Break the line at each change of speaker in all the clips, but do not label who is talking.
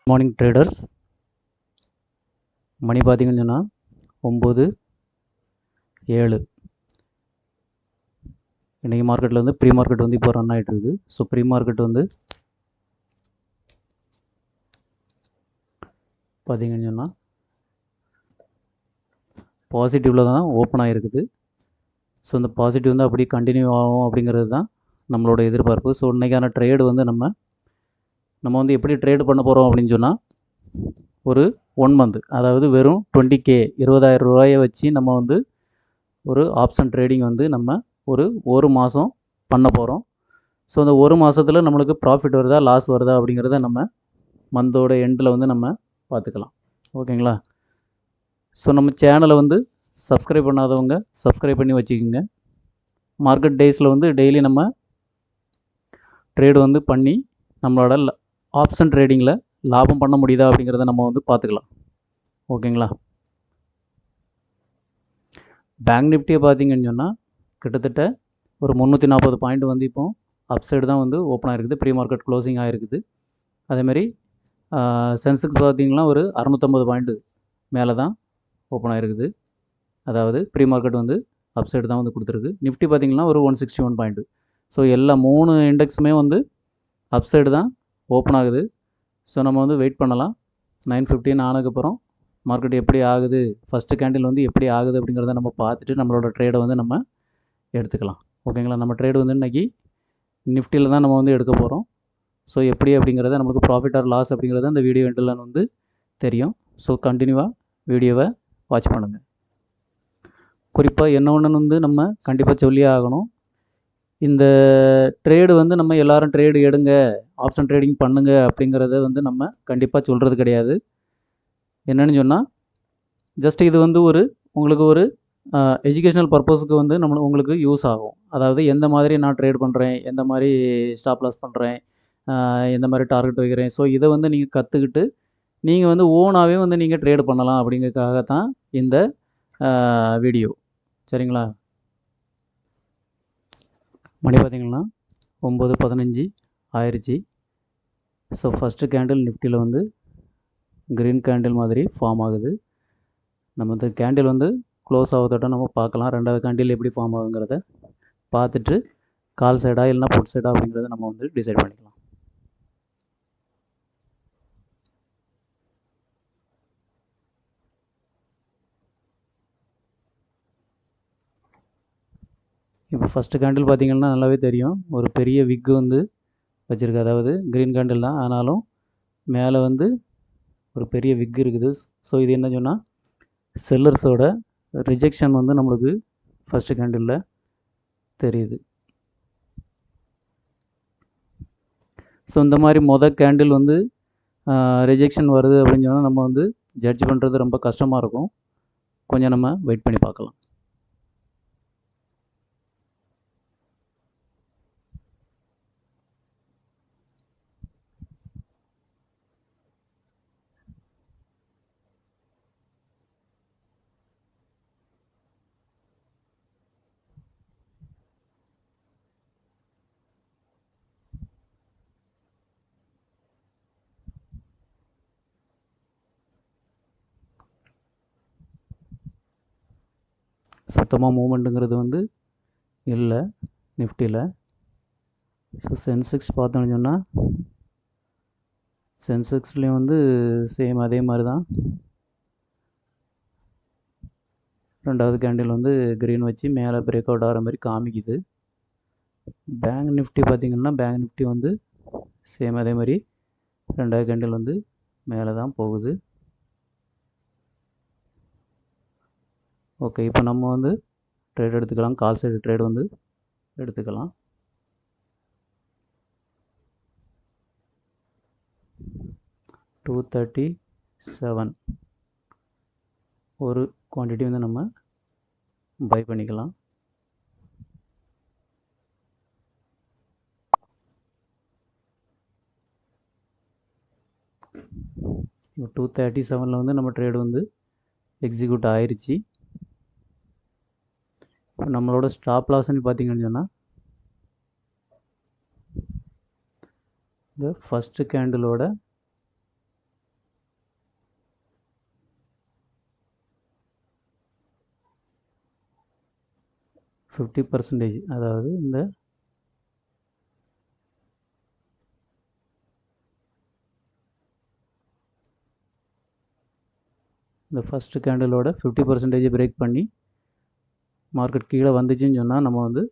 Morning traders. மணி பார்த்தீங்கன்னு சொன்னால் 9:07. இன்றைக்கி மார்க்கெட்டில் வந்து ப்ரீ மார்க்கெட் வந்து இப்போ ரன் ஆகிட்டு இருக்குது. ஸோ ப்ரீ மார்க்கெட் வந்து பார்த்தீங்கன்னு சொன்னால் பாசிட்டிவில் தான் ஓப்பன் ஆகிருக்குது. ஸோ இந்த பாசிட்டிவ் வந்து அப்படியே கண்டினியூ ஆகும் அப்படிங்கிறது தான் நம்மளோட எதிர்பார்ப்பு. ஸோ இன்றைக்கான ட்ரேடு வந்து நம்ம வந்து எப்படி ட்ரேடு பண்ண போகிறோம் அப்படின்னு சொன்னால், ஒரு 1 மந்த், அதாவது வெறும் 20K 20,000 ரூபாயை வச்சு நம்ம வந்து ஒரு ஆப்ஷன் ட்ரேடிங் வந்து நம்ம ஒரு மாதம் பண்ண போகிறோம். ஸோ அந்த ஒரு மாதத்தில் நம்மளுக்கு ப்ராஃபிட் வருதா லாஸ் வருதா அப்படிங்கிறத நம்ம மந்தோட எண்டில் வந்து நம்ம பார்த்துக்கலாம். ஓகேங்களா? ஸோ நம்ம சேனலை வந்து சப்ஸ்கிரைப் பண்ணாதவங்க சப்ஸ்கிரைப் பண்ணி வச்சுக்கோங்க. மார்க்கெட் டேஸில் வந்து டெய்லி நம்ம ட்ரேடு வந்து பண்ணி நம்மளோட ஆப்ஷன் ட்ரேடிங்கில் லாபம் பண்ண முடியுதா அப்படிங்கிறத நம்ம வந்து பார்த்துக்கலாம். ஓகேங்களா? பேங்க் நிஃப்டியை பார்த்தீங்கன்னு சொன்னால் கிட்டத்தட்ட ஒரு 340 பாயிண்ட் வந்து இப்போ அப்சைடு தான் வந்து ஓப்பன் ஆகிருக்குது. ப்ரீ மார்க்கெட் க்ளோசிங் ஆகிருக்குது. அதேமாதிரி சென்செக்ஸ் பார்த்திங்கன்னா ஒரு 650 பாயிண்ட்டு மேலே தான் ஓப்பன் ஆகிருக்குது. அதாவது ப்ரீ மார்க்கெட் வந்து அப்சைடு தான் வந்து கொடுத்துருக்கு. நிஃப்டி பார்த்திங்கன்னா ஒரு 161 பாயிண்ட்டு. ஸோ எல்லா 3 இண்டெக்ஸுமே வந்து அப்சைடு தான் ஓப்பன் ஆகுது. ஸோ நம்ம வந்து வெயிட் பண்ணலாம். 9:15 ஆனதுக்கப்புறம் மார்க்கெட் எப்படி ஆகுது, ஃபஸ்ட்டு கேண்டில் வந்து எப்படி ஆகுது அப்படிங்கிறத நம்ம பார்த்துட்டு நம்மளோட ட்ரேடை வந்து நம்ம எடுத்துக்கலாம். ஓகேங்களா? நம்ம ட்ரேடு வந்து இன்றைக்கி நிஃப்டியில் தான் நம்ம வந்து எடுக்க போகிறோம். ஸோ எப்படி அப்படிங்கிறத நம்மளுக்கு ப்ராஃபிட் ஆர் லாஸ் அப்படிங்கிறத அந்த வீடியோ எண்டில் வந்து தெரியும். ஸோ கண்டினியூவாக வீடியோவை வாட்ச் பண்ணுங்கள். குறிப்பாக என்ன ஒன்று வந்து நம்ம கண்டிப்பாக சொல்லியே ஆகணும். இந்த ட்ரேடு வந்து நம்ம எல்லோரும் ட்ரேடு எடுங்க, ஆப்ஷன் ட்ரேடிங் பண்ணுங்க அப்படிங்கிறத வந்து நம்ம கண்டிப்பாக சொல்கிறது கிடையாது. என்னென்னு சொன்னால், ஜஸ்ட் இது வந்து உங்களுக்கு ஒரு எஜுகேஷ்னல் பர்பஸுக்கு வந்து உங்களுக்கு யூஸ் ஆகும். அதாவது எந்த மாதிரி நான் ட்ரேட் பண்ணுறேன், எந்த மாதிரி ஸ்டாப் லாஸ் பண்ணுறேன், எந்த மாதிரி டார்கெட் வைக்கிறேன். ஸோ இதை வந்து நீங்கள் கற்றுக்கிட்டு நீங்கள் வந்து ஓனாகவே வந்து நீங்கள் ட்ரேடு பண்ணலாம் அப்படிங்கிறதுக்காக தான் இந்த வீடியோ. சரிங்களா? மணி பார்த்திங்கன்னா 9:15 ஆயிடுச்சு. ஸோ ஃபஸ்ட்டு கேண்டில் நிஃப்டியில் வந்து க்ரீன் கேண்டில் மாதிரி ஃபார்ம் ஆகுது. நம்ம இந்த கேண்டில் வந்து க்ளோஸ் ஆகுதோட நம்ம பார்க்கலாம். ரெண்டாவது கேண்டில் எப்படி ஃபார்ம் ஆகுங்கிறத பார்த்துட்டு கால் சைடா இல்லைனா புட் சைடா அப்படிங்கிறத நம்ம வந்து டிசைட் பண்ணிக்கலாம். இப்போ ஃபஸ்ட்டு கேண்டில் பார்த்திங்கன்னா நல்லாவே தெரியும். ஒரு பெரிய விக்கு வந்து வச்சுருக்கு. அதாவது க்ரீன் கேண்டில் தான், ஆனாலும் மேலே வந்து ஒரு பெரிய விக் இருக்குது. ஸோ இது என்ன சொன்னால், செல்லர்ஸோட ரிஜெக்ஷன் வந்து நம்மளுக்கு ஃபஸ்ட்டு கேண்டிலில் தெரியுது. ஸோ இந்த மாதிரி கேண்டில் வந்து ரிஜெக்ஷன் வருது அப்படின்னு சொன்னால் நம்ம வந்து ஜட்ஜ் பண்ணுறது ரொம்ப கஷ்டமாக இருக்கும். கொஞ்சம் நம்ம வெயிட் பண்ணி பார்க்கலாம். சுத்தமாக மூமெண்ட்டுங்கிறது வந்து இல்லை நிஃப்டியில். ஸோ சென்செக்ஸ் பார்த்தோன்னு சொன்னால் சென்செக்ஸ்லேயும் வந்து சேம் அதே மாதிரி தான். ரெண்டாவது கேண்டில் வந்து க்ரீன் வச்சு மேலே பிரேக் அவுட் ஆகிற மாதிரி காமிக்குது. பேங்க் நிஃப்டி பார்த்திங்கன்னா பேங்க் நிஃப்டி வந்து சேம் அதே மாதிரி ரெண்டாவது கேண்டில் வந்து மேலே தான் போகுது. ஓகே, இப்போ நம்ம வந்து ட்ரேட் எடுத்துக்கலாம். கால் சைடு ட்ரேட் வந்து எடுத்துக்கலாம். $237 ஒரு குவான்டிட்டி வந்து நம்ம பை பண்ணிக்கலாம். இப்போ 237 வந்து நம்ம ட்ரேடு வந்து எக்ஸிக்யூட் ஆயிடுச்சு. இப்போ நம்மளோட ஸ்டாப் லாஸ்ன்னு பார்த்தீங்கன்னு சொன்னால் இந்த ஃபஸ்ட்டு கேண்டிலோட 50%, அதாவது இந்த ஃபஸ்ட்டு கேண்டிலோட 50% பிரேக் பண்ணி மார்க்கெட் கீழே வந்துச்சுன்னு சொன்னால் நம்ம வந்து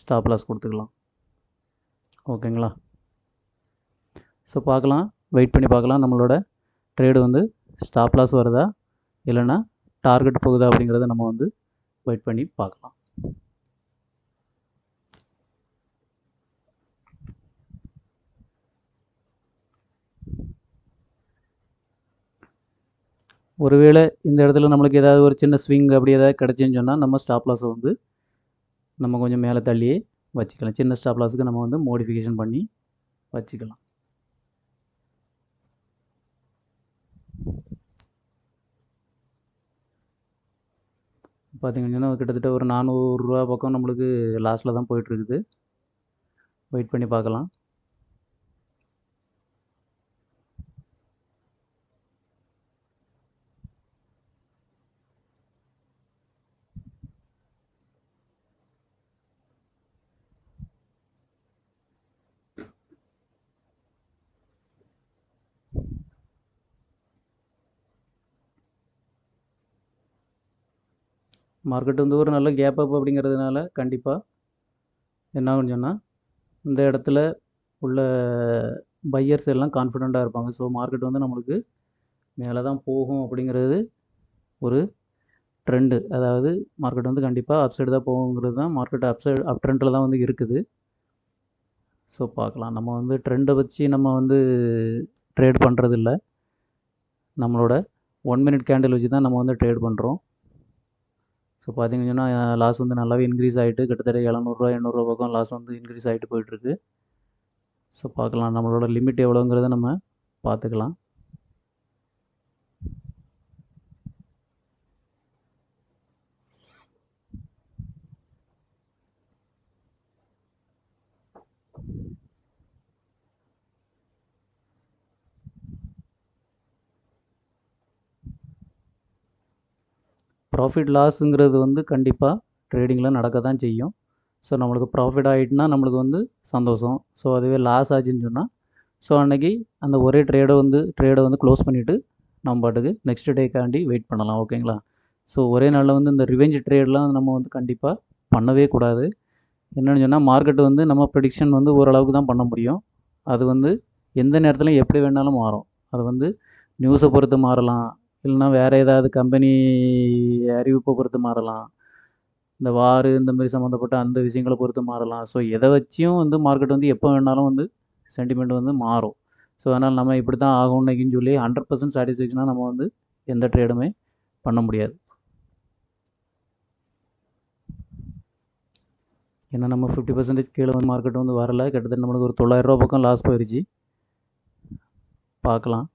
ஸ்டாப் லாஸ் கொடுத்துக்கலாம். ஓகேங்களா? ஸோ பார்க்கலாம், வெயிட் பண்ணி பார்க்கலாம் நம்மளோட ட்ரேடு வந்து ஸ்டாப் லாஸ் வருதா இல்லைன்னா டார்கெட் போகுதா அப்படிங்கிறத நம்ம வந்து வெயிட் பண்ணி பார்க்கலாம். ஒருவேளை இந்த இடத்துல நம்மளுக்கு ஏதாவது ஒரு சின்ன ஸ்விங் அப்படி ஏதாவது கிடச்சின்னு சொன்னால் நம்ம ஸ்டாப் லாஸை வந்து நம்ம கொஞ்சம் மேலே தள்ளியே வச்சுக்கலாம். சின்ன ஸ்டாப் லாஸுக்கு நம்ம வந்து மோடிஃபிகேஷன் பண்ணி வச்சுக்கலாம். பார்த்தீங்கன்னா கிட்டத்தட்ட ஒரு 400 ரூபா பக்கம் நம்மளுக்கு லாஸில் தான் போயிட்டுருக்குது. வெயிட் பண்ணி பார்க்கலாம். மார்க்கெட் வந்து ஒரு நல்ல கேப் அப் அப்படிங்கிறதுனால கண்டிப்பாக என்ன ஆகும்னு சொன்னால் இந்த இடத்துல உள்ள பையர்ஸ் எல்லாம் கான்ஃபிடெண்ட்டாக இருப்பாங்க. ஸோ மார்க்கெட் வந்து நம்மளுக்கு மேலே தான் போகும் அப்படிங்கிறது ஒரு ட்ரெண்டு. அதாவது மார்க்கெட் வந்து கண்டிப்பாக அப் சைடு தான் போகுங்கிறது தான் மார்க்கெட் அப் ட்ரெண்டில் தான் வந்து இருக்குது. ஸோ பார்க்கலாம், நம்ம வந்து ட்ரெண்டை வச்சு நம்ம வந்து ட்ரேட் பண்ணுறது இல்லை, நம்மளோட 1 மினிட் கேண்டில் வச்சு தான் நம்ம வந்து ட்ரேட் பண்ணுறோம். ஸோ பார்த்தீங்கன்னா லாஸ் வந்து நல்லாவே இன்க்ரீஸ் ஆகிட்டு கிட்டத்தட்ட 700 800 பக்கம் லாஸ் வந்து இன்க்ரீஸ் ஆகிட்டு போயிட்டுருக்கு. ஸோ பார்க்கலாம், நம்மளோட லிமிட் எவ்வளோங்கிறத நம்ம பார்த்துக்கலாம். ப்ராஃபிட் லாஸுங்கிறது வந்து கண்டிப்பாக ட்ரேடிங்கில் நடக்க தான் செய்யும். ஸோ நம்மளுக்கு ப்ராஃபிட் ஆகிட்டுனா நம்மளுக்கு வந்து சந்தோஷம். ஸோ அதுவே லாஸ் ஆச்சுன்னு சொன்னால் ஸோ அன்றைக்கி அந்த ஒரே ட்ரேடை வந்து க்ளோஸ் பண்ணிவிட்டு நம்ம பாட்டுக்கு நெக்ஸ்ட் டேக்காண்டி வெயிட் பண்ணலாம். ஓகேங்களா? ஸோ ஒரே நாளில் வந்து இந்த ரிவெஞ்ச் ட்ரேட்லாம் நம்ம வந்து கண்டிப்பாக பண்ணவே கூடாது. என்னென்னு சொன்னால் மார்க்கெட் வந்து நம்ம ப்ரெடிக்ஷன் வந்து ஓரளவுக்கு தான் பண்ண முடியும். அது வந்து எந்த நேரத்துலையும் எப்படி வேணாலும் மாறும். அது வந்து நியூஸை பொறுத்து மாறலாம், இல்லைனா வேறு ஏதாவது கம்பெனி அறிவிப்பை பொறுத்து மாறலாம், இந்த வார் இந்த மாதிரி சம்மந்தப்பட்ட அந்த விஷயங்களை பொறுத்து மாறலாம். ஸோ எதை வச்சியும் வந்து மார்க்கெட் வந்து எப்போ வேணாலும் வந்து சென்டிமெண்ட் வந்து மாறும். ஸோ அதனால் நம்ம இப்படி தான் ஆகும் இன்னைக்குன்னு சொல்லி 100% சாட்டிஸ்ஃபேக்ஷனாக நம்ம வந்து எந்த ட்ரேடுமே பண்ண முடியாது. ஏன்னா நம்ம 50% கீழே வந்து மார்க்கெட் வந்து வரலை, கிட்டத்தட்ட நம்மளுக்கு ஒரு 900 ரூபா பக்கம் லாஸ் போயிடுச்சு. பார்க்கலாம்.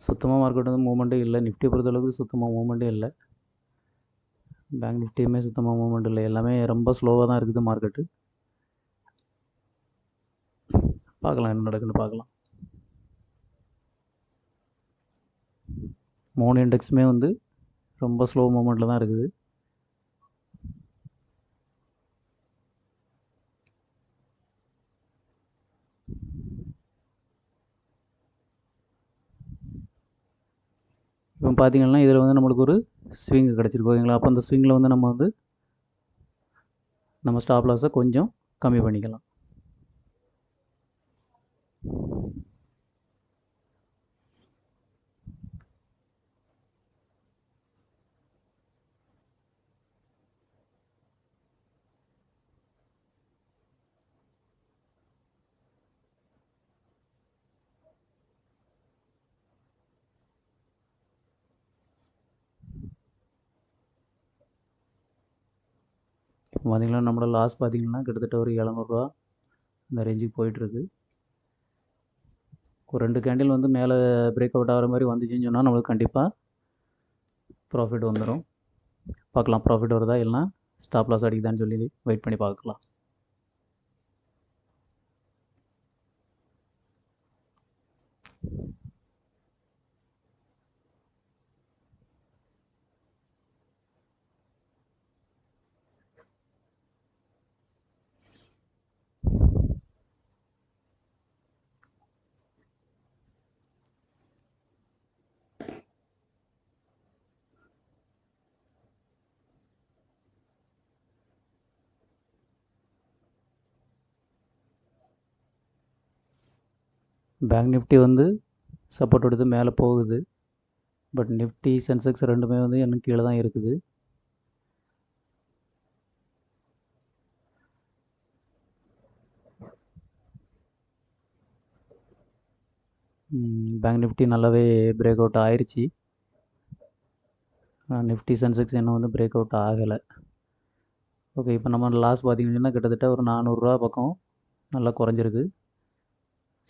சுத்தமாக மார்க்கெட் வந்து மூவ்மெண்ட்டே இல்லை. நிஃப்டியை பொறுத்தளவுக்கு சுத்தமாக மூவ்மெண்ட்டே இல்லை. பேங்க் நிஃப்டியுமே சுத்தமாக மூவ்மெண்ட் இல்லை. எல்லாமே ரொம்ப ஸ்லோவாக தான் இருக்குது மார்க்கெட்டு. பார்க்கலாம் என்ன நடக்குன்னு பார்க்கலாம். 3 இண்டெக்ஸுமே வந்து ரொம்ப ஸ்லோ மூவ்மெண்ட்டில் தான் இருக்குது. இப்போ பார்த்தீங்கன்னா இதில் வந்து நம்மளுக்கு ஒரு ஸ்விங் கிடச்சிருக்கு. ஓகேங்களா? அப்போ அந்த ஸ்விங்கில் வந்து நம்ம ஸ்டாப் லாஸை கொஞ்சம் கம்மி பண்ணிக்கலாம். பார்த்திங்கன்னா நம்மளோட லாஸ் பார்த்திங்கன்னா கிட்டத்தட்ட ஒரு 700 இந்த ரேஞ்சுக்கு போயிட்டுருக்கு. ஒரு 2 கேண்டில் வந்து மேலே பிரேக் அவுட் ஆகிற மாதிரி வந்துச்சுன்னு சொன்னால் நம்மளுக்கு கண்டிப்பாக ப்ராஃபிட் வந்துடும். பார்க்கலாம் ப்ராஃபிட் வருதா இல்லைனா ஸ்டாப் லாஸ் அடிக்குதான்னு சொல்லி வெயிட் பண்ணி பார்க்கலாம். பேங்க் நிஃப்டி வந்து சப்போர்ட் எடுத்து மேலே போகுது. பட் நிஃப்டி சென்செக்ஸ் ரெண்டுமே வந்து இன்னும் கீழே தான் இருக்குது. பேங்க் நிஃப்டி நல்லாவே பிரேக் அவுட் ஆயிடுச்சு. நிஃப்டி சென்செக்ஸ் இன்னும் வந்து பிரேக் அவுட் ஆகலை. ஓகே, இப்போ நம்ம லாஸ் பார்த்திங்கன்னா கிட்டத்தட்ட ஒரு 400 பக்கம் நல்லா குறைஞ்சிருக்கு.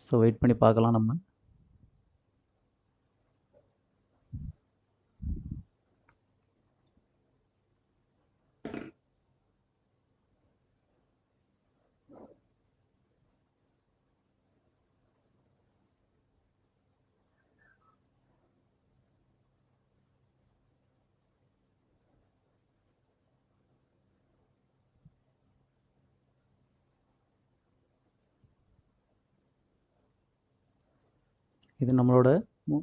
ஸோ வெயிட் பண்ணி பார்க்கலாம் நம்ம. இது நம்மளோட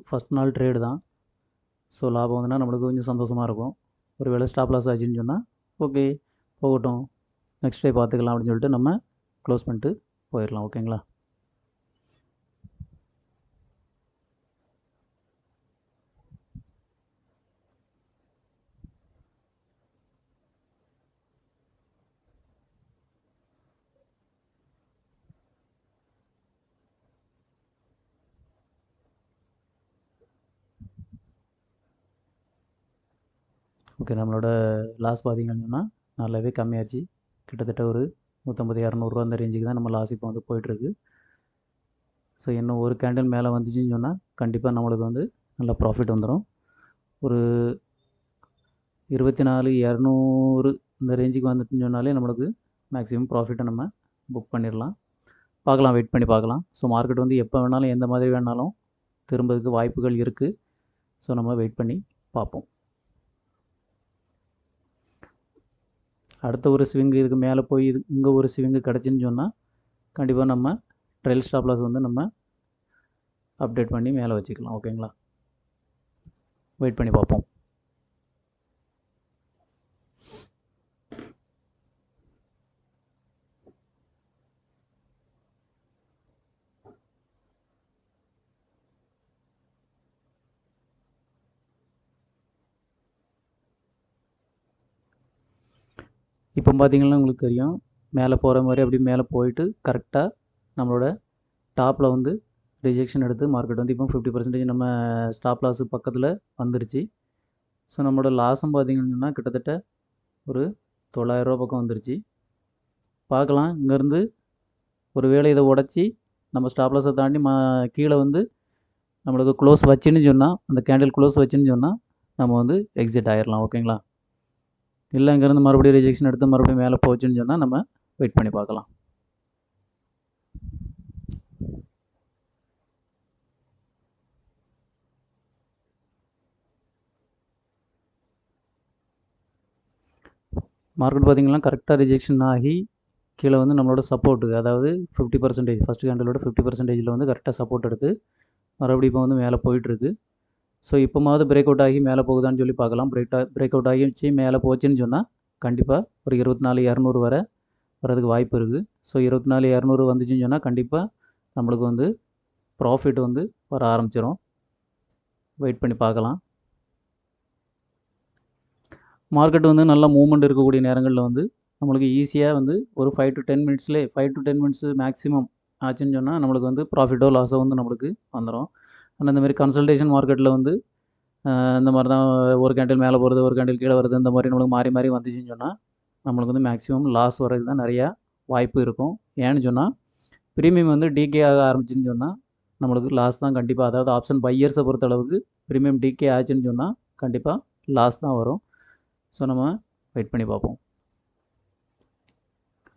ஃபஸ்ட் நாள் ட்ரேடு தான். ஸோ லாபம் வந்துன்னா நம்மளுக்கு கொஞ்சம் சந்தோஷமாக இருக்கும். ஒரு வேளை ஸ்டாப் லாஸ் ஆச்சுன்னு சொன்னால் ஓகே போகட்டும், நெக்ஸ்ட் டே பார்த்துக்கலாம் அப்படின்னு சொல்லிட்டு நம்ம க்ளோஸ் பண்ணிட்டு போயிடலாம். ஓகேங்களா? ஓகே, நம்மளோட லாஸ் பார்த்திங்கன்னு சொன்னால் நல்லாவே கம்மியாச்சு. கிட்டத்தட்ட ஒரு 150-200 அந்த ரேஞ்சுக்கு தான் நம்ம லாஸ் இப்போ வந்து போயிட்டுருக்கு. ஸோ இன்னும் ஒரு கேண்டில் மேலே வந்துச்சுன்னு சொன்னால் கண்டிப்பாக நம்மளுக்கு வந்து நல்லா ப்ராஃபிட் வந்துடும். ஒரு 24,200 இந்த ரேஞ்சுக்கு வந்துட்டுன்னு சொன்னாலே நம்மளுக்கு மேக்ஸிமம் ப்ராஃபிட்டை நம்ம புக் பண்ணிடலாம். பார்க்கலாம், வெயிட் பண்ணி பார்க்கலாம். ஸோ மார்க்கெட் வந்து எப்போ வேணாலும் எந்த மாதிரி வேணாலும் திரும்புறதுக்கு வாய்ப்புகள் இருக்குது. ஸோ நம்ம வெயிட் பண்ணி பார்ப்போம். அடுத்த ஒரு ஸ்விங்கு இதுக்கு மேலே போய் இங்கே ஒரு ஸ்விங்கு கிடச்சின்னு சொன்னால் கண்டிப்பாக நம்ம ட்ரையல் ஸ்டாப் லாஸ் வந்து நம்ம அப்டேட் பண்ணி மேலே வச்சுக்கலாம். ஓகேங்களா? வெயிட் பண்ணி பார்ப்போம். இப்போ பார்த்திங்கன்னா உங்களுக்கு தெரியும், மேலே போகிற மாதிரி அப்படி மேலே போயிட்டு கரெக்டாக நம்மளோட டாப்பில் வந்து ரிஜெக்ஷன் எடுத்து மார்க்கெட் வந்து இப்போ 50% நம்ம ஸ்டாப் லாஸு பக்கத்தில் வந்துருச்சு. ஸோ நம்மளோட லாஸும் பார்த்திங்கன்னா கிட்டத்தட்ட ஒரு 900 பக்கம் வந்துருச்சு. பார்க்கலாம், இங்கேருந்து ஒரு வேளை இதை உடச்சி நம்ம ஸ்டாப் லாஸை தாண்டி கீழே வந்து நம்மளுக்கு க்ளோஸ் வச்சுன்னு சொன்னால், அந்த கேண்டில் க்ளோஸ் வச்சுன்னு சொன்னால் நம்ம வந்து எக்ஸிட் ஆகிடலாம். ஓகேங்களா? இல்லை இங்கேருந்து மறுபடியும் ரிஜெக்ஷன் எடுத்து மறுபடியும் மேலே போச்சுன்னு சொன்னால் நம்ம வெயிட் பண்ணி பார்க்கலாம். மார்க்கெட் பார்த்திங்கன்னா கரெக்டாக ரிஜெக்ஷன் ஆகி கீழே வந்து நம்மளோட சப்போர்ட்டுக்கு, அதாவது 50% ஃபஸ்ட்டு கேண்டலோட 50%ல் வந்து கரெக்டாக சப்போர்ட் எடுத்து மறுபடியும் இப்போ வந்து மேலே போயிட்டுருக்கு. ஸோ இப்போமாவது பிரேக் அவுட் ஆகி மேலே போகுதான்னு சொல்லி பார்க்கலாம். பிரேக் அவுட் ஆகிடுச்சு மேலே போச்சுன்னு சொன்னால் கண்டிப்பாக ஒரு 24,200 வரை வரதுக்கு வாய்ப்பு இருக்குது. ஸோ 24,200 வந்துச்சுன்னு சொன்னால் கண்டிப்பாக நம்மளுக்கு வந்து ப்ராஃபிட் வந்து வர ஆரம்பிச்சிடும். வெயிட் பண்ணி பார்க்கலாம். மார்க்கெட் வந்து நல்லா மூவ்மெண்ட் இருக்கக்கூடிய நேரங்களில் வந்து நம்மளுக்கு ஈஸியாக வந்து ஒரு 5 to 10 மினிட்ஸ்லேயே 5 to 10 மினிட்ஸு மேக்ஸிமம் ஆச்சுன்னு சொன்னால் நம்மளுக்கு வந்து ப்ராஃபிட்டோ லாஸோ வந்து நம்மளுக்கு வந்துடும். ஆனால் இந்த மாதிரி கன்சல்டேஷன் மார்க்கெட்டில் வந்து இந்த மாதிரி தான் ஒரு கேண்டில் மேலே போகிறது, ஒரு கேண்டில் கீழே வருது, இந்த மாதிரி நம்மளுக்கு மாறி மாறி வந்துச்சுன்னு சொன்னால் நம்மளுக்கு வந்து மேக்ஸிமம் லாஸ் வரதுக்கு தான் நிறையா வாய்ப்பு இருக்கும். ஏன்னு சொன்னால் ப்ரீமியம் வந்து டிகே ஆக ஆரம்பிச்சுன்னு சொன்னால் நம்மளுக்கு லாஸ் தான் கண்டிப்பாக. அதாவது ஆப்ஷன் பையர்ஸை பொறுத்தளவுக்கு ப்ரீமியம் டிகே ஆச்சுன்னு சொன்னால் கண்டிப்பாக லாஸ் தான் வரும். ஸோ நம்ம வெயிட் பண்ணி பார்ப்போம்.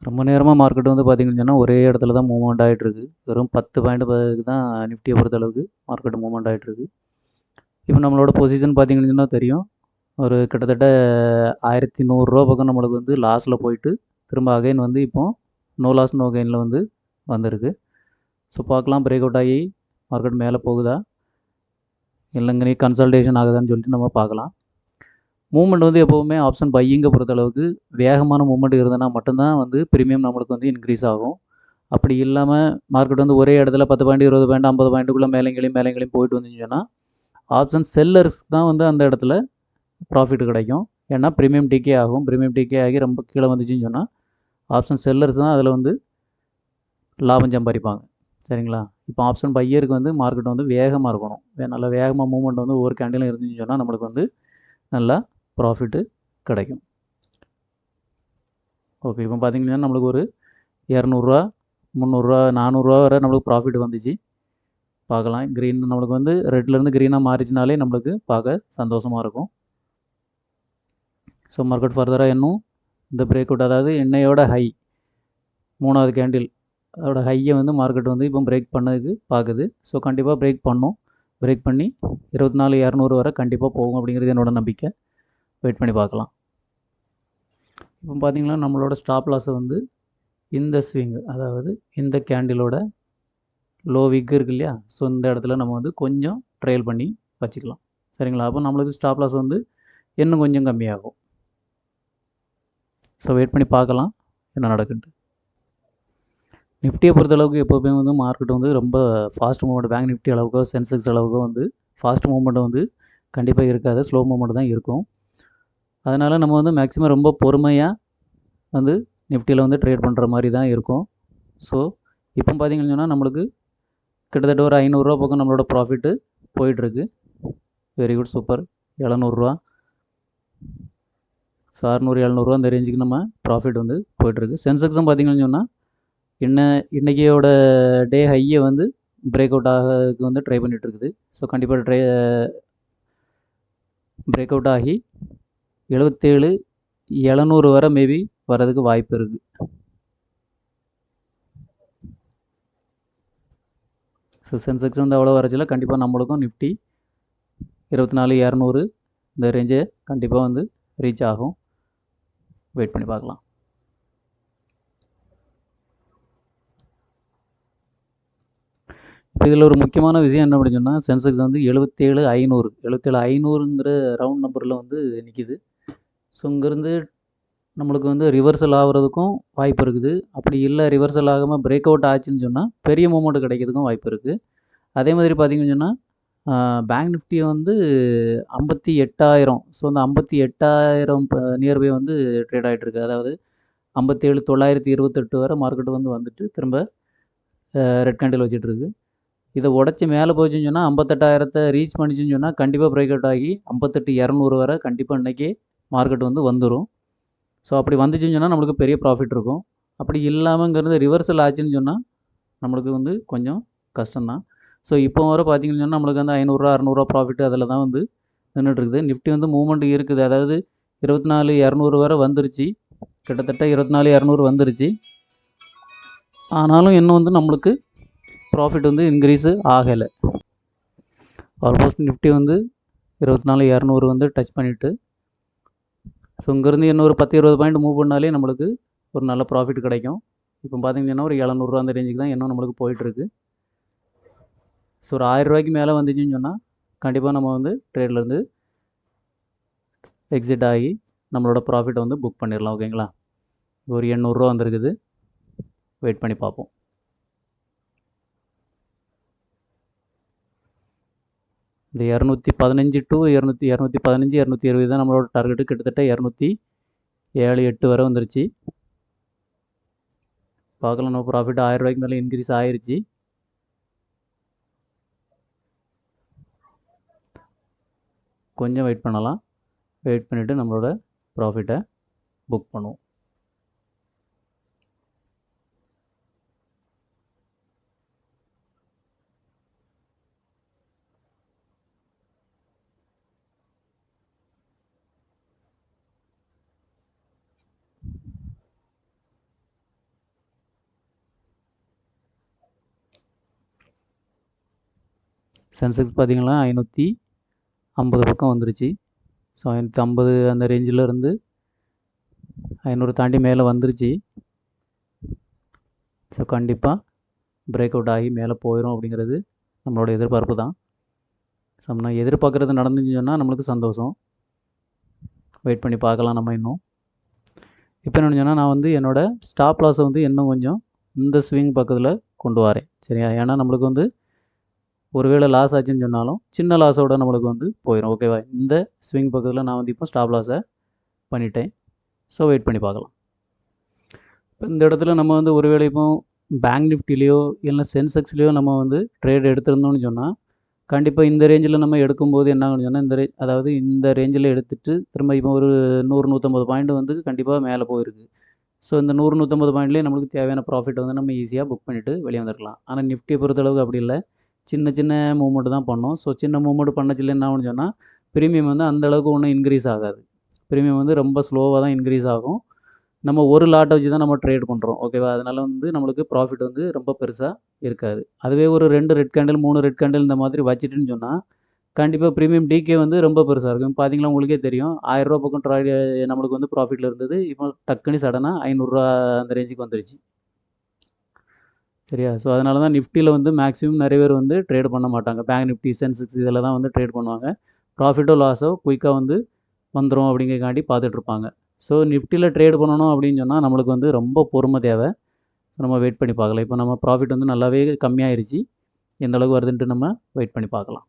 ரொம்ப நேரமாக மார்க்கெட் வந்து பார்த்திங்கன்னு சொன்னால் ஒரே இடத்துல தான் மூவ்மெண்ட் ஆகிட்டுருக்கு. வெறும் 10 பாயிண்ட் தான் நிஃப்டியை பொறுத்தளவுக்கு மார்க்கெட் மூவ்மெண்ட் ஆகிட்டுருக்கு. இப்போ நம்மளோட பொசிஷன் பார்த்திங்கன்னு சொன்னால் தெரியும். ஒரு கிட்டத்தட்ட 1100 ரூபா பக்கம் நம்மளுக்கு வந்து லாஸில் போயிட்டு திரும்ப அகைன் வந்து இப்போது நோ லாஸ் நோ கெயினில் வந்து வந்திருக்கு. ஸோ பார்க்கலாம் பிரேக் அவுட் ஆகி மார்க்கெட் மேலே போகுதா இல்லைங்க கன்சல்டேஷன் ஆகுதான்னு சொல்லிட்டு நம்ம பார்க்கலாம். மூவ்மெண்ட் வந்து எப்போவுமே ஆப்ஷன் பையிங்கை பொறுத்தளவுக்கு வேகமான மூவ்மெண்ட் இருந்ததுன்னா மட்டும்தான் வந்து ப்ரீமியம் நம்மளுக்கு வந்து இன்க்ரீஸ் ஆகும். அப்படி இல்லாமல் மார்க்கெட் வந்து ஒரே இடத்துல 10 பாயிண்ட் 20 பாயிண்ட் 50 பாயிண்ட்டுக்குள்ளே மேலேங்களையும் போயிட்டு வந்துச்சுன்னா ஆப்ஷன் செல்லர்ஸ் தான் வந்து அந்த இடத்துல ப்ராஃபிட் கிடைக்கும். ஏன்னா ப்ரீமியம் டிகே ஆகும். ப்ரீமியம் டிகே ஆகி ரொம்ப கீழே வந்துச்சுன்னு சொன்னால் ஆப்ஷன் செல்லர்ஸ் தான் அதில் வந்து லாபம் சம்பாதிப்பாங்க. சரிங்களா? இப்போ ஆப்ஷன் பையருக்கு வந்து மார்க்கெட் வந்து வேகமாக இருக்கணும். நல்லா வேகமாக மூவ்மெண்ட் வந்து ஒவ்வொரு கேண்டிலும் இருந்துச்சுன்னு சொன்னால் நம்மளுக்கு வந்து நல்லா ப்ராஃபிட்டு கிடைக்கும். ஓகே, இப்போ பார்த்திங்கன்னா நம்மளுக்கு ஒரு 200 300 400 வரை நம்மளுக்கு ப்ராஃபிட் வந்துச்சு. பார்க்கலாம். க்ரீன் நம்மளுக்கு வந்து ரெட்லேருந்து க்ரீனாக மாறிச்சினாலே நம்மளுக்கு பார்க்க சந்தோஷமாக இருக்கும். ஸோ மார்க்கெட் ஃபர்தராக இன்னும் இந்த பிரேக் அவுட், அதாவது எண்ணெயோட ஹை 3வது கேண்டில் அதோட ஹையை வந்து மார்க்கெட் வந்து இப்போ பிரேக் பண்ணதுக்கு பார்க்குது. ஸோ கண்டிப்பாக பிரேக் பண்ணும். பிரேக் பண்ணி 24,200 வரை கண்டிப்பாக போகும் அப்படிங்கிறது என்னோட நம்பிக்கை. வெயிட் பண்ணி பார்க்கலாம். இப்போ பார்த்திங்கன்னா நம்மளோட ஸ்டாப் லாஸை வந்து இந்த ஸ்விங், அதாவது இந்த கேண்டிலோட லோ விக் இருக்கு இல்லையா, ஸோ இந்த இடத்துல நம்ம வந்து கொஞ்சம் ட்ரையல் பண்ணி வச்சுக்கலாம். சரிங்களா? அப்போ நம்மளுக்கு ஸ்டாப் லாஸ் வந்து இன்னும் கொஞ்சம் கம்மியாகும். ஸோ வெயிட் பண்ணி பார்க்கலாம் என்ன நடக்குது. நிஃப்டியை பொறுத்தளவுக்கு எப்போவுமே வந்து மார்க்கெட் வந்து ரொம்ப ஃபாஸ்ட் மூவ்மெண்ட், பேங்க் நிஃப்டி அளவுக்கோ சென்செக்ஸ் அளவுக்கோ வந்து ஃபாஸ்ட் மூவ்மெண்ட் வந்து கண்டிப்பாக இருக்காது. ஸ்லோ மூவ்மெண்ட் தான் இருக்கும். அதனால் நம்ம வந்து மேக்ஸிமம் ரொம்ப பொறுமையாக வந்து நிஃப்டியில் வந்து ட்ரேட் பண்ணுற மாதிரி தான் இருக்கும். ஸோ இப்போ பார்த்திங்கன்னு சொன்னால் நம்மளுக்கு கிட்டத்தட்ட ஒரு 500 ரூபா பக்கம் நம்மளோட ப்ராஃபிட்டு போயிட்டுருக்கு. Very good, super. 700 ரூபா, ஸோ 600 700 ரூபா அந்த ரேஞ்சுக்கு நம்ம ப்ராஃபிட் வந்து போயிட்டுருக்கு. சென்செக்ஸும் பார்த்திங்கன்னு சொன்னால் இன்றைக்கியோட டே ஹையை வந்து பிரேக் அவுட் ஆகிறதுக்கு வந்து ட்ரை பண்ணிகிட்ருக்குது. ஸோ கண்டிப்பாக பிரேக் அவுட் ஆகி 77,700 வரை மேபி வர்றதுக்கு வாய்ப்பு இருக்குது. ஸோ சென்செக்ஸ் வந்து அவ்வளோ வரச்சில் கண்டிப்பாக நம்மளுக்கும் நிஃப்டி 24,200 இந்த ரேஞ்சை கண்டிப்பாக வந்து ரீச் ஆகும். வெயிட் பண்ணி பார்க்கலாம். இப்போ இதில் ஒரு முக்கியமான விஷயம் என்ன அப்படின்னு சொன்னால், சென்செக்ஸ் வந்து 77,500ங்கிற ரவுண்ட் நம்பரில் வந்து நிற்கிது. ஸோ இங்கேருந்து நம்மளுக்கு வந்து ரிவர்சல் ஆகிறதுக்கும் வாய்ப்பு இருக்குது. அப்படி இல்லை ரிவர்சல் ஆகாமல் பிரேக் அவுட் ஆச்சுன்னு சொன்னால் பெரிய மூமெண்ட் கிடைக்கிறதுக்கும் வாய்ப்பு இருக்குது. அதே மாதிரி பார்த்திங்கன்னு சொன்னால் பேங்க் நிஃப்டி வந்து 58,000, ஸோ அந்த 58,000 நியர்பை வந்து ட்ரேட் ஆகிட்டுருக்கு. அதாவது 57,928 வரை மார்க்கெட் வந்து வந்துட்டு திரும்ப ரெட் கேண்டில் வச்சிட்ருக்கு. இதை உடச்சி மேலே போச்சுன்னு சொன்னால் 58,000 ரீச் பண்ணிச்சுன்னு சொன்னால் கண்டிப்பாக பிரேக் அவுட் ஆகி 58,200 வரை கண்டிப்பாக இன்றைக்கி மார்க்கெட் வந்து வந்துடும். ஸோ அப்படி வந்துச்சுன்னு சொன்னால் நம்மளுக்கு பெரிய ப்ராஃபிட் இருக்கும். அப்படி இல்லாமங்கிறது ரிவர்சல் ஆச்சுன்னு சொன்னால் நம்மளுக்கு வந்து கொஞ்சம் கஷ்டம்தான். ஸோ இப்போ வர பார்த்திங்கன்னு சொன்னால் நம்மளுக்கு வந்து 500 600 ப்ராஃபிட் அதில் தான் வந்து நின்றுட்டுருக்குது. நிஃப்டி வந்து மூவ்மெண்ட் இருக்குது. அதாவது 24,200 வரை வந்துருச்சு. கிட்டத்தட்ட 24,200 வந்துருச்சு. ஆனாலும் இன்னும் வந்து நம்மளுக்கு ப்ராஃபிட் வந்து இன்க்ரீஸு ஆகலை. ஆல்மோஸ்ட் நிஃப்டி வந்து 24,200 வந்து டச் பண்ணிவிட்டு, ஸோ இங்கேருந்து இன்னும் ஒரு 10-20 பாயிண்ட் மூவ் பண்ணாலே நம்மளுக்கு ஒரு நல்ல ப்ராஃபிட் கிடைக்கும். இப்போ பார்த்திங்கன்னா ஒரு 700 ரூபா அந்த ரேஞ்சுக்கு தான் இன்னும் நம்மளுக்கு போயிட்டுருக்கு. ஸோ ஒரு 1000 ரூபாய்க்கு மேலே வந்துச்சுன்னு சொன்னால் கண்டிப்பாக நம்ம வந்து ட்ரேட்லேருந்து எக்ஸிட் ஆகி நம்மளோட ப்ராஃபிட்டை வந்து புக் பண்ணிடலாம். ஓகேங்களா? ஒரு 800 ரூபா வந்துருக்குது. வெயிட் பண்ணி பார்ப்போம். இந்த 215 to 215 220 தான் நம்மளோட டார்கெட்டு. கிட்டத்தட்ட 207-8 வரை வந்துருச்சு. பார்க்கலாம். நம்ம ப்ராஃபிட் 1000 ரூபாய்க்கு மேலே இன்க்ரீஸ் ஆயிடுச்சு. கொஞ்சம் வெயிட் பண்ணலாம். வெயிட் பண்ணிவிட்டு நம்மளோட ப்ராஃபிட்டை புக் பண்ணுவோம். சென்செக்ஸ் பார்த்திங்கன்னா 550 பக்கம் வந்துருச்சு. ஸோ 550 அந்த ரேஞ்சில் இருந்து 500 தாண்டி மேலே வந்துருச்சு. ஸோ கண்டிப்பாக பிரேக் அவுட் ஆகி மேலே போயிடும் அப்படிங்கிறது நம்மளோட எதிர்பார்ப்பு தான். ஸோ நம்ம எதிர்பார்க்குறது நடந்துச்சுன்னு சொன்னால் நம்மளுக்கு சந்தோஷம். வெயிட் பண்ணி பார்க்கலாம் நம்ம இன்னும். இப்போ என்ன சொன்னால் நான் வந்து என்னோடய ஸ்டாப் லாஸை வந்து இன்னும் கொஞ்சம் இந்த ஸ்விங் பக்கத்தில் கொண்டு வரேன். சரியா? ஏன்னா நம்மளுக்கு வந்து ஒருவேளை லாஸ் ஆச்சுன்னு சொன்னாலும் சின்ன லாஸோட நம்மளுக்கு வந்து போயிடும். ஓகேவா? இந்த ஸ்விங் பக்கத்தில் நான் வந்து இப்போ ஸ்டாப் லாஸை பண்ணிட்டேன். ஸோ வெயிட் பண்ணி பார்க்கலாம். இப்போ இந்த இடத்துல நம்ம வந்து ஒருவேளை இப்போ பேங்க் நிஃப்டிலேயோ இல்லை சென்செக்ஸ்லேயோ நம்ம வந்து ட்ரேட் எடுத்திருந்தோம்னு சொன்னால் கண்டிப்பாக இந்த ரேஞ்சில் நம்ம எடுக்கும்போது என்ன ஆகும்னு சொன்னால் அதாவது இந்த ரேஞ்சில் எடுத்துகிட்டு திரும்ப இப்போ ஒரு 100-150 பாயிண்ட் வந்து கண்டிப்பாக மேலே போயிருக்கு. ஸோ இந்த 100-150 பாயிண்ட்லேயே நம்மளுக்கு தேவையான ப்ராஃபிட் வந்து நம்ம ஈஸியாக புக் பண்ணிவிட்டு வெளியே வந்துருக்கலாம். ஆனால் நிஃப்டியை பொறுத்தளவுக்கு அப்படி இல்லை, சின்ன சின்ன மூவ்மெண்ட் தான் பண்ணோம். ஸோ சின்ன மூவ்மெண்ட் பண்ணச்சில் என்ன ஆகும்னு சொன்னால் ப்ரீமியம் வந்து அந்தளவுக்கு ஒன்றும் இன்க்ரீஸ் ஆகாது. ப்ரீமியம் வந்து ரொம்ப ஸ்லோவாக தான் இன்க்ரீஸ் ஆகும். நம்ம ஒரு லாட்டை வச்சு தான் நம்ம ட்ரேட் பண்ணுறோம். ஓகேவா? அதனால் வந்து நம்மளுக்கு ப்ராஃபிட் வந்து ரொம்ப பெருசாக இருக்காது. அதுவே ஒரு 2 ரெட் கேண்டில் 3 ரெட் கேண்டில் இந்த மாதிரி வச்சுட்டுன்னு சொன்னால் கண்டிப்பாக ப்ரீமியம் டிகே வந்து ரொம்ப பெருசாக இருக்கும். பார்த்தீங்கன்னா உங்களுக்கே தெரியும், ₹1000 பக்கம் நம்மளுக்கு வந்து ப்ராஃபிட்டில் இருந்தது. இப்போ டக்குன்னு சடனாக ₹500 அந்த ரேஞ்சுக்கு வந்துருச்சு. சரியா? ஸோ அதனால தான் நிஃப்டியில் வந்து மேக்ஸிமம் நிறைய பேர் வந்து ட்ரேட் பண்ண மாட்டாங்க. பேங்க் நிஃப்டி, சென்செக்ஸ் இதில் தான் வந்து ட்ரேட் பண்ணுவாங்க. ப்ராஃபிட்டோ லாஸோ குயிக்காக வந்து வந்துடும் அப்படிங்கிறக்காண்டி பார்த்துட்ருப்பாங்க. ஸோ நிஃப்டியில் ட்ரேட் பண்ணணும் அப்படின்னு சொன்னால் நம்மளுக்கு வந்து ரொம்ப பொறுமை தேவை. ஸோ நம்ம வெயிட் பண்ணி பார்க்கலாம். இப்போ நம்ம ப்ராஃபிட் வந்து நல்லாவே கம்மியாயிருச்சு. எந்த அளவுக்கு வருதுன்ட்டு நம்ம வெயிட் பண்ணி பார்க்கலாம்.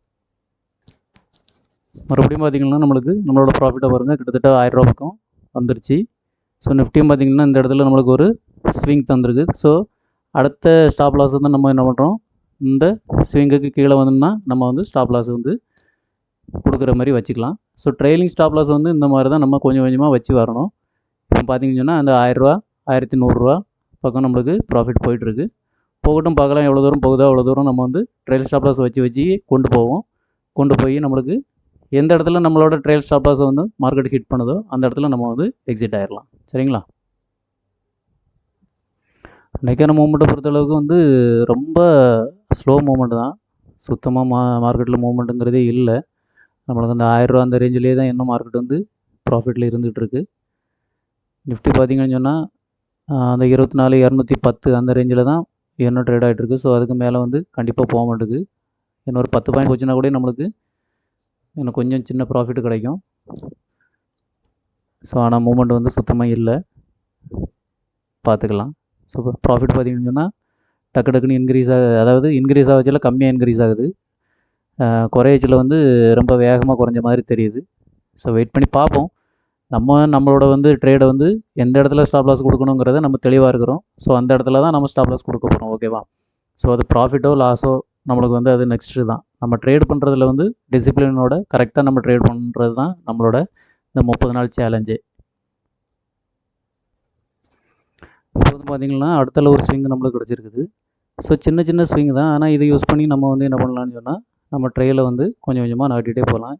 மறுபடியும் பார்த்திங்கன்னா நம்மளோட ப்ராஃபிட்டை பாருங்கள், கிட்டத்தட்ட ₹1000 பக்கம் வந்துருச்சு. ஸோ நிஃப்டியும் பார்த்திங்கன்னா இந்த இடத்துல நம்மளுக்கு ஒரு ஸ்விங் தந்துருக்கு. ஸோ அடுத்த ஸ்டாப் லாஸ் வந்து நம்ம என்ன பண்ணுறோம், இந்த ஸ்விங்குக்கு கீழே வந்தோம்னா நம்ம வந்து ஸ்டாப் லாஸ் வந்து கொடுக்குற மாதிரி வச்சுக்கலாம். ஸோ ட்ரெயிலிங் ஸ்டாப் லாஸ் வந்து இந்த மாதிரி தான் நம்ம கொஞ்சம் கொஞ்சமாக வச்சு வரணும். இப்போ பார்த்திங்கன்னு சொன்னால் அந்த ₹1000 ₹1100 பக்கம் நம்மளுக்கு ப்ராஃபிட் போயிட்டுருக்கு. போகட்டும், பார்க்கலாம் எவ்வளோ தூரம் போகுதோ அவ்வளோ தூரம் நம்ம வந்து ட்ரெயில் ஸ்டாப் லாஸ் வச்சு கொண்டு போவோம். கொண்டு போய் நம்மளுக்கு எந்த இடத்துல நம்மளோட ட்ரெயில் ஸ்டாப் லாஸை வந்து மார்க்கெட் ஹிட் பண்ணுதோ அந்த இடத்துல நம்ம வந்து எக்ஸிட் ஆகிடலாம். சரிங்களா? இன்றைக்கான மூமெண்ட்டை பொறுத்தளவுக்கு வந்து ரொம்ப ஸ்லோ மூமெண்ட் தான். சுத்தமாக மார்க்கெட்டில் மூமெண்ட்டுங்கிறதே இல்லை. நம்மளுக்கு அந்த ₹1000 அந்த ரேஞ்சிலே தான் இன்னும் மார்க்கெட் வந்து ப்ராஃபிட்டில் இருந்துகிட்ருக்கு. நிஃப்டி பார்த்திங்கன்னு சொன்னால் அந்த 24,210 அந்த ரேஞ்சில் தான் இன்னும் ட்ரேட் ஆகிட்டுருக்கு. ஸோ அதுக்கு மேலே வந்து கண்டிப்பாக போக மாட்டேங்குது. இன்னொரு 10 பாயிண்ட் போச்சுன்னா கூட நம்மளுக்கு இன்னும் கொஞ்சம் சின்ன ப்ராஃபிட் கிடைக்கும். ஸோ ஆனால் மூமெண்ட் வந்து சுத்தமாக இல்லை, பார்த்துக்கலாம். ஸோ ப்ராஃபிட் பார்த்திங்கன்னு சொன்னால் டக்குன்னு இன்க்ரீஸ் அதாவது இன்க்ரீஸ் ஆகச்சில் கம்மியாக இன்க்ரீஸ் ஆகுது, குறையச்சில் வந்து ரொம்ப வேகமாக குறைஞ்ச மாதிரி தெரியுது. ஸோ வெயிட் பண்ணி பார்ப்போம். நம்மளோட வந்து ட்ரேடை வந்து எந்த இடத்துல ஸ்டாப் லாஸ் கொடுக்கணுங்கிறத நம்ம தெளிவாக இருக்கிறோம். ஸோ அந்த இடத்துல தான் நம்ம ஸ்டாப் லாஸ் கொடுக்க போகிறோம். ஓகேவா? ஸோ அது ப்ராஃபிட்டோ லாஸோ நம்மளுக்கு வந்து அது நெக்ஸ்ட்டு தான். நம்ம ட்ரேட் பண்ணுறதுல வந்து டிசிப்ளினோட கரெக்டாக நம்ம ட்ரேட் பண்ணுறது தான் நம்மளோட இந்த 30 நாள் சேலஞ்சு. இப்போ வந்து பார்த்திங்கன்னா அடுத்த ஒரு ஸ்விங் நம்மளுக்கு கிடச்சிருக்குது. ஸோ சின்ன சின்ன ஸ்விங் தான், ஆனால் இதை யூஸ் பண்ணி நம்ம வந்து என்ன பண்ணலான்னு சொன்னால் நம்ம ட்ரெயிலை வந்து கொஞ்சம் கொஞ்சமாக நகட்டிகிட்டே போகலாம்.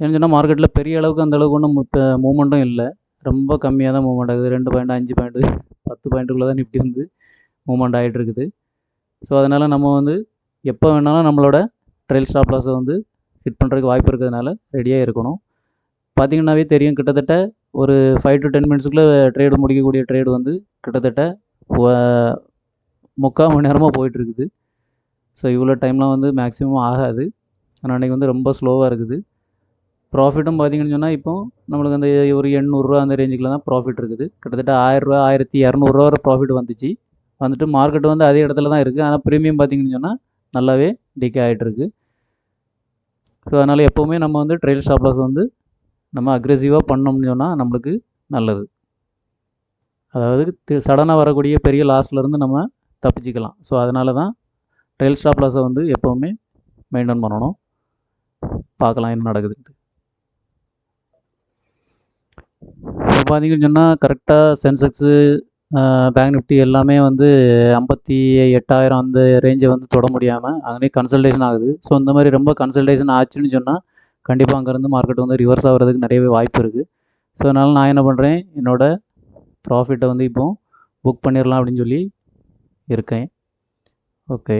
ஏன்னு சொன்னால் மார்க்கெட்டில் பெரிய அளவுக்கு அந்த அளவுக்கு ஒன்றும் இப்போ மூமெண்ட்டும் இல்லை, ரொம்ப கம்மியாக தான் மூவ்மெண்ட் ஆகுது. 2 பாயிண்ட் 5 பாயிண்ட்டு 10 பாயிண்ட்டுக்குள்ளே தான் நிஃப்டி வந்து மூவ்மெண்ட் ஆகிட்டு இருக்குது. ஸோ அதனால் நம்ம வந்து எப்போ வேணாலும் நம்மளோட ட்ரெயில் ஸ்டாப் லாஸை வந்து ஹிட் பண்ணுறதுக்கு வாய்ப்பு இருக்கிறதுனால ரெடியாக இருக்கணும். பார்த்திங்கன்னாவே தெரியும், கிட்டத்தட்ட ஒரு 5 to 10 மினிட்ஸுக்குள்ளே ட்ரேடு முடிக்கக்கூடிய ட்ரேடு வந்து கிட்டத்தட்ட 3/4 மணி நேரமாக போயிட்டுருக்குது. ஸோ இவ்வளோ டைம்லாம் வந்து மேக்ஸிமம் ஆகாது. ஆனால் அன்றைக்கி வந்து ரொம்ப ஸ்லோவாக இருக்குது. ப்ராஃபிட்டும் பார்த்திங்கன்னு சொன்னால் இப்போ நம்மளுக்கு அந்த ஒரு ₹800 அந்த ரேஞ்சுக்கில் தான் ப்ராஃபிட் இருக்குது. கிட்டத்தட்ட ₹1000 ₹1200 வரை ப்ராஃபிட் வந்துச்சு. வந்துட்டு மார்க்கெட் வந்து அதே இடத்துல தான் இருக்குது. ஆனால் ப்ரீமியம் பார்த்திங்கன்னு சொன்னால் நல்லாவே டிகே ஆகிட்டுருக்கு. ஸோ அதனால் எப்போவுமே நம்ம வந்து ட்ரெயில் ஸ்டாப் லாஸ் வந்து நம்ம அக்ரெசிவாக பண்ணோம்னு சொன்னால் நம்மளுக்கு நல்லது. அதாவது சடனாக வரக்கூடிய பெரிய லாஸ்லேருந்து நம்ம தப்பிச்சிக்கலாம். ஸோ அதனால தான் ட்ரெயில் ஸ்டாப் லாஸை வந்து எப்போவுமே மெயின்டைன் பண்ணணும். பார்க்கலாம் என்ன நடக்குதுன்ட்டு. இப்போ பார்த்திங்கன்னு சொன்னால் கரெக்டாக சென்செக்ஸு பேங்க் நிஃப்டி எல்லாமே வந்து 58,000 அந்த ரேஞ்சை வந்து தொட முடியாமல் அங்கேயே கன்சல்டேஷன் ஆகுது. ஸோ இந்த மாதிரி ரொம்ப கன்சல்டேஷன் ஆச்சுன்னு சொன்னால் கண்டிப்பாக அங்கேருந்து மார்க்கெட் வந்து ரிவர்ஸ் ஆகிறதுக்கு நிறையவே வாய்ப்பு இருக்குது. ஸோ அதனால் நான் என்ன பண்ணுறேன், என்னோடய ப்ராஃபிட்டை வந்து இப்போது புக் பண்ணிடலாம் அப்படின்னு சொல்லி இருக்கேன். ஓகே.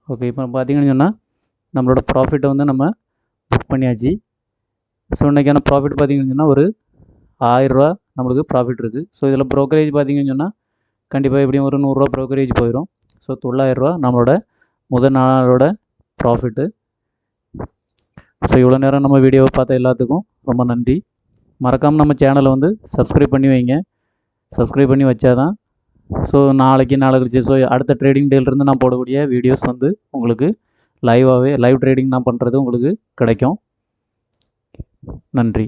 ஓகே, இப்போ பார்த்தீங்கன்னு சொன்னால் நம்மளோட ப்ராஃபிட்டை வந்து நம்ம புக் பண்ணியாச்சு. ஸோ இன்றைக்கான ப்ராஃபிட் பார்த்தீங்கன்னு சொன்னால் ஒரு 1000 ரூபா நம்மளுக்கு ப்ராஃபிட் இருக்குது. ஸோ இதில் ப்ரோக்கரேஜ் பார்த்தீங்கன்னு சொன்னால் கண்டிப்பாக எப்படியும் ஒரு 100 ரூபா ப்ரோக்கரேஜ் போயிடும். ஸோ 900 ரூபா நம்மளோட முதல் நாளோட ப்ராஃபிட்டு. ஸோ இவ்வளோ நேரம் நம்ம வீடியோவை பார்த்த எல்லாத்துக்கும் ரொம்ப நன்றி. மறக்காமல் நம்ம சேனலை வந்து சப்ஸ்கிரைப் பண்ணி வைங்க. சப்ஸ்கிரைப் பண்ணி வச்சாதான் ஸோ நாளைக்கு நாளை கழிச்சு ஸோ அடுத்த ட்ரேடிங் டேலேருந்து நான் போடக்கூடிய வீடியோஸ் வந்து உங்களுக்கு லைவ் ட்ரேடிங் நான் பண்ணுறது உங்களுக்கு கிடைக்கும். நன்றி.